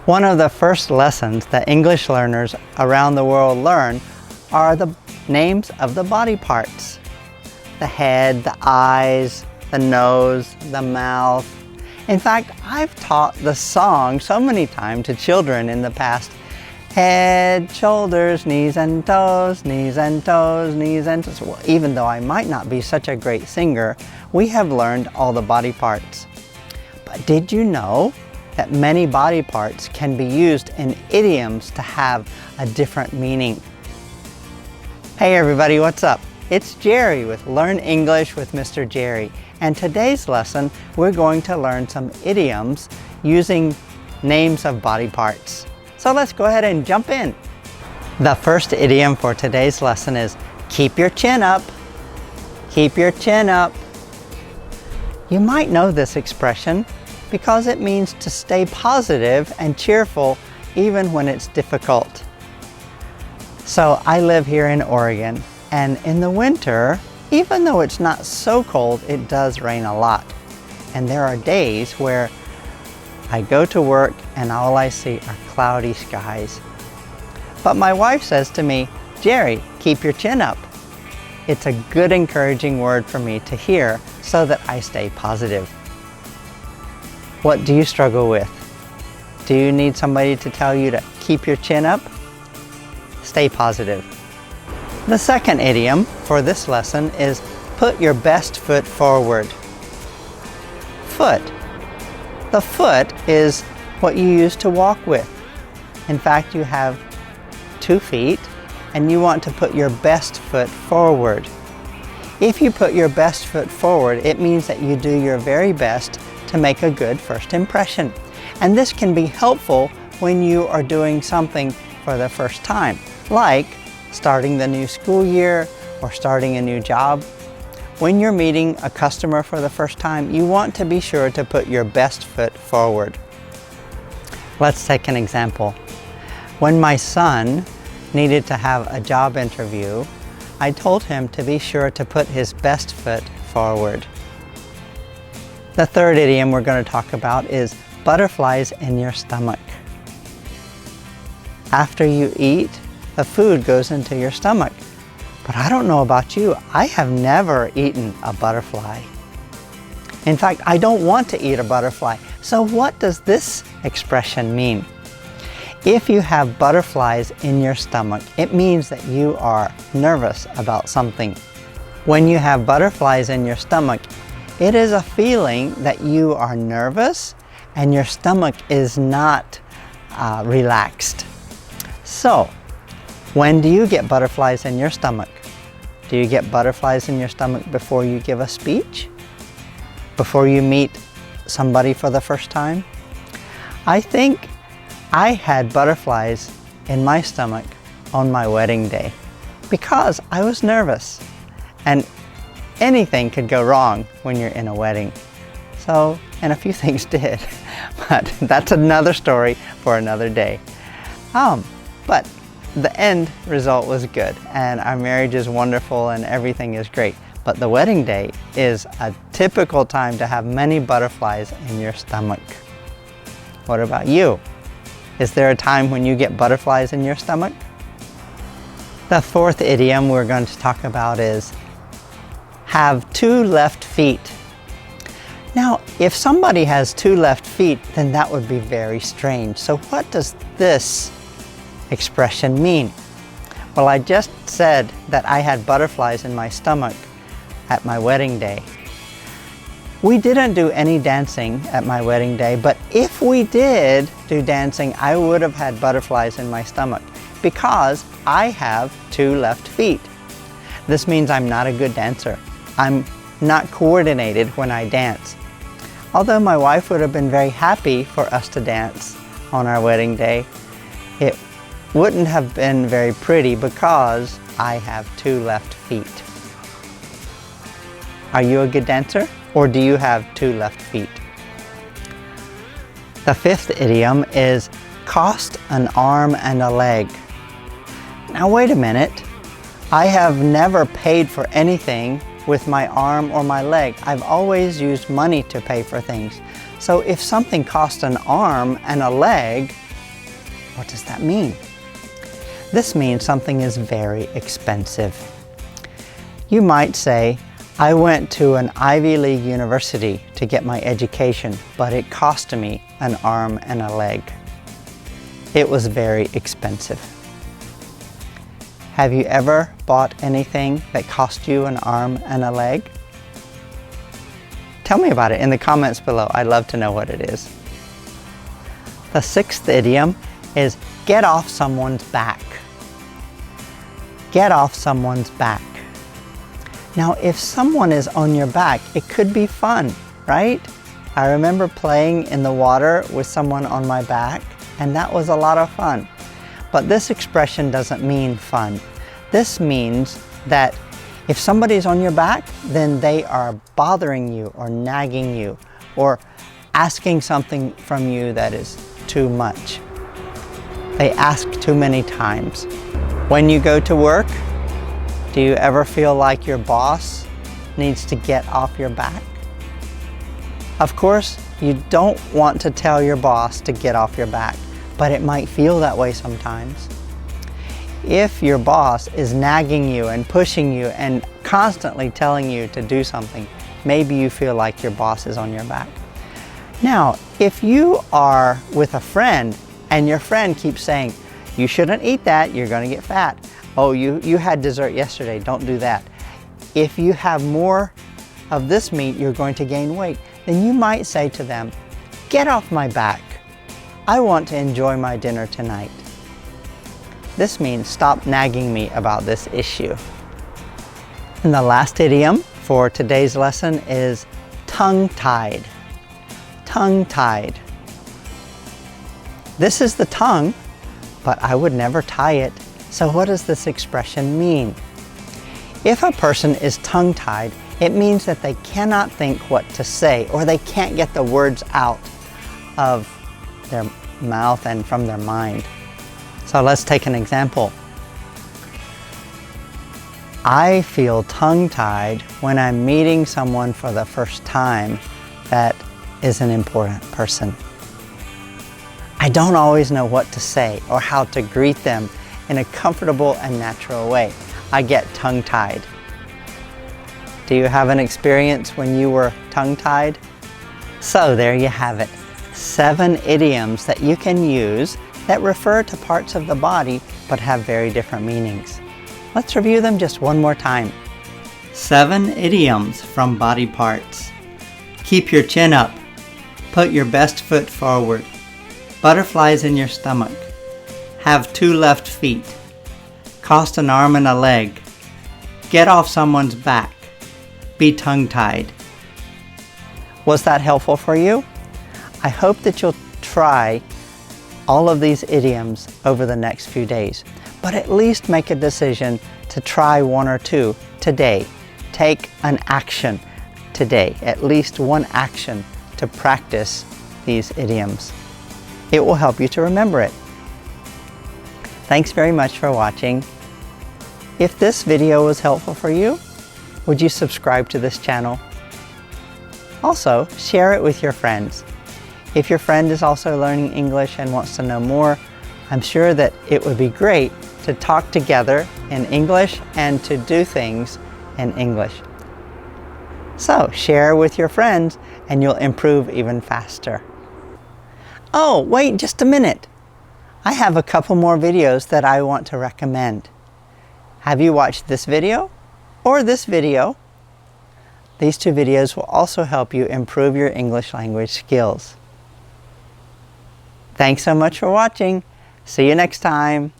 One of the first lessons that English learners around the world learn are the names of the body parts. The head, the eyes, the nose, the mouth. In fact, I've taught the song so many times to children in the past. Head, shoulders, knees and toes, knees and toes, knees and toes. Well, even though I might not be such a great singer, we have learned all the body parts. But did you know that many body parts can be used in idioms to have a different meaning? Hey everybody, what's up? It's Jerry with Learn English with Mr. Jerry, and today's lesson we're going to learn some idioms using names of body parts. So let's go ahead and jump in. The first idiom for today's lesson is keep your chin up. Keep your chin up. You might know this expression because it means to stay positive and cheerful even when it's difficult. So I live here in Oregon, and in the winter, even though it's not so cold, it does rain a lot. And there are days where I go to work and all I see are cloudy skies. But my wife says to me, Jerry, keep your chin up. It's a good encouraging word for me to hear so that I stay positive. What do you struggle with? Do you need somebody to tell you to keep your chin up? Stay positive. The second idiom for this lesson is put your best foot forward. Foot. The foot is what you use to walk with. In fact, you have 2 feet and you want to put your best foot forward. If you put your best foot forward, it means that you do your very best to make a good first impression. And this can be helpful when you are doing something for the first time, like starting the new school year or starting a new job. When you're meeting a customer for the first time, you want to be sure to put your best foot forward. Let's take an example. When my son needed to have a job interview, I told him to be sure to put his best foot forward. The third idiom we're going to talk about is butterflies in your stomach. After you eat, the food goes into your stomach. But I don't know about you, I have never eaten a butterfly. In fact, I don't want to eat a butterfly. So what does this expression mean? If you have butterflies in your stomach, it means that you are nervous about something. When you have butterflies in your stomach, it is a feeling that you are nervous and your stomach is not relaxed. So, when do you get butterflies in your stomach? Do you get butterflies in your stomach before you give a speech? Before you meet somebody for the first time? I think I had butterflies in my stomach on my wedding day because I was nervous. And anything could go wrong when you're in a wedding. So, and a few things did, but that's another story for another day. But the end result was good, and our marriage is wonderful and everything is great. But the wedding day is a typical time to have many butterflies in your stomach. What about you? Is there a time when you get butterflies in your stomach? The fourth idiom we're going to talk about is have 2 left feet. Now, if somebody has 2 left feet, then that would be very strange. So what does this expression mean? Well, I just said that I had butterflies in my stomach at my wedding day. We didn't do any dancing at my wedding day, but if we did do dancing, I would have had butterflies in my stomach because I have 2 left feet. This means I'm not a good dancer. I'm not coordinated when I dance. Although my wife would have been very happy for us to dance on our wedding day, it wouldn't have been very pretty because I have 2 left feet. Are you a good dancer, or do you have 2 left feet? The fifth idiom is cost an arm and a leg. Now wait a minute. I have never paid for anything with my arm or my leg. I've always used money to pay for things. So if something costs an arm and a leg, What does that mean? This means something is very expensive. You might say, I went to an Ivy League university to get my education, but it cost me an arm and a leg. It was very expensive. Have you ever bought anything that cost you an arm and a leg? Tell me about it in the comments below. I'd love to know what it is. The sixth idiom is get off someone's back. Get off someone's back. Now, if someone is on your back, it could be fun, right? I remember playing in the water with someone on my back, and that was a lot of fun. But this expression doesn't mean fun. This means that if somebody's on your back, then they are bothering you or nagging you or asking something from you that is too much. They ask too many times. When you go to work, do you ever feel like your boss needs to get off your back? Of course, you don't want to tell your boss to get off your back, but it might feel that way sometimes. If your boss is nagging you and pushing you and constantly telling you to do something, maybe you feel like your boss is on your back. Now, if you are with a friend and your friend keeps saying, you shouldn't eat that, you're going to get fat. Oh, you had dessert yesterday, don't do that. If you have more of this meat, you're going to gain weight. Then you might say to them, get off my back. I want to enjoy my dinner tonight. This means stop nagging me about this issue. And the last idiom for today's lesson is tongue-tied. Tongue-tied. This is the tongue, but I would never tie it. So what does this expression mean? If a person is tongue-tied, it means that they cannot think what to say, or they can't get the words out of their mouth and from their mind. So let's take an example. I feel tongue-tied when I'm meeting someone for the first time that is an important person. I don't always know what to say or how to greet them in a comfortable and natural way. I get tongue-tied. Do you have an experience when you were tongue-tied? So there you have it. 7 idioms that you can use that refer to parts of the body but have very different meanings. Let's review them just one more time. 7 idioms from body parts. Keep your chin up. Put your best foot forward. Butterflies in your stomach. Have 2 left feet. Cost an arm and a leg. Get off someone's back. Be tongue-tied. Was that helpful for you? I hope that you'll try all of these idioms over the next few days, but at least make a decision to try 1 or 2 today. Take an action today, at least one action to practice these idioms. It will help you to remember it. Thanks very much for watching. If this video was helpful for you, would you subscribe to this channel? Also, share it with your friends. If your friend is also learning English and wants to know more, I'm sure that it would be great to talk together in English and to do things in English. So share with your friends and you'll improve even faster. Oh, wait just a minute. I have a couple more videos that I want to recommend. Have you watched this video or this video? These 2 videos will also help you improve your English language skills. Thanks so much for watching. See you next time.